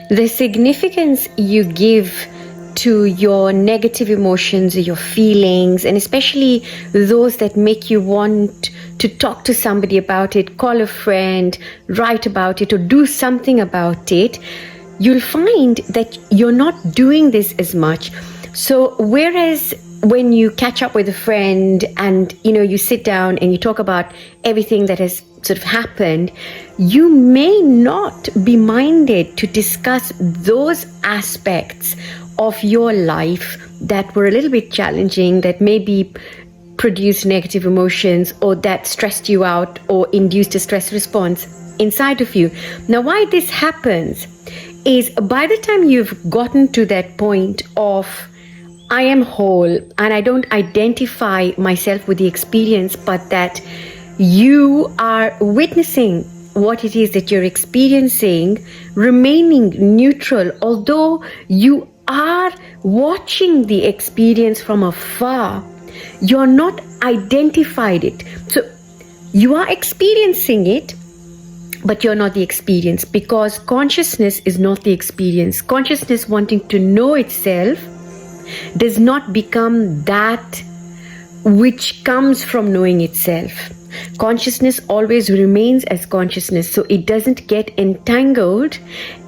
The significance you give to your negative emotions, your feelings, and especially those that make you want to talk to somebody about it, call a friend, write about it, or do something about it, you'll find that you're not doing this as much. So whereas when you catch up with a friend and you sit down and you talk about everything that has sort of happened, you may not be minded to discuss those aspects of your life that were a little bit challenging, that maybe produced negative emotions or that stressed you out or induced a stress response inside of you. Now, why this happens is by the time you've gotten to that point of I am whole and I don't identify myself with the experience, but that you are witnessing what it is that you're experiencing, remaining neutral, although you are watching the experience from afar, you're not identified it. So you are experiencing it, but you're not the experience, because consciousness is not the experience. Consciousness wanting to know itself does not become that which comes from knowing itself. Consciousness always remains as consciousness, so it doesn't get entangled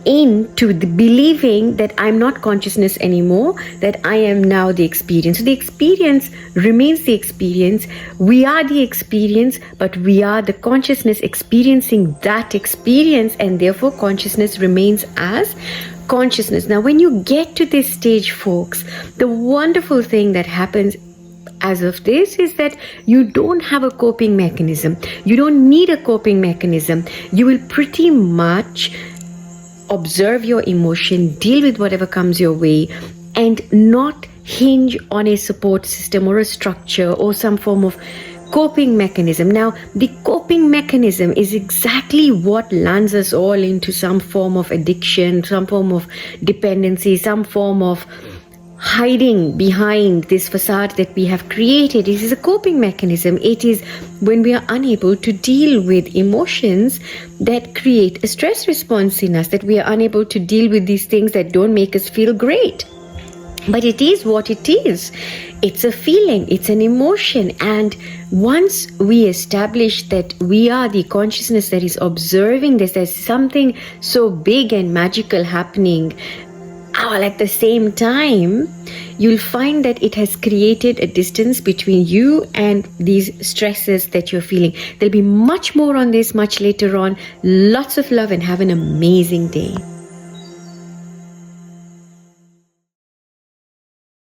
into the believing that I'm not consciousness anymore, that I am now the experience. So the experience remains the experience. We are the experience, but we are the consciousness experiencing that experience, and therefore consciousness remains as consciousness. Now, when you get to this stage, folks, the wonderful thing that happens as of this is that you don't have a coping mechanism. You don't need a coping mechanism. You will pretty much observe your emotion, deal with whatever comes your way, and not hinge on a support system or a structure or some form of coping mechanism. Now, the coping mechanism is exactly what lands us all into some form of addiction, some form of dependency, some form of hiding behind this facade that we have created. This is a coping mechanism. It is when we are unable to deal with emotions that create a stress response in us, that we are unable to deal with these things that don't make us feel great. But it is what it is. It's a feeling, it's an emotion. And once we establish that we are the consciousness that is observing this, there's something so big and magical happening all at the same time, you'll find that it has created a distance between you and these stresses that you're feeling. There'll be much more on this much later on. Lots of love and have an amazing day.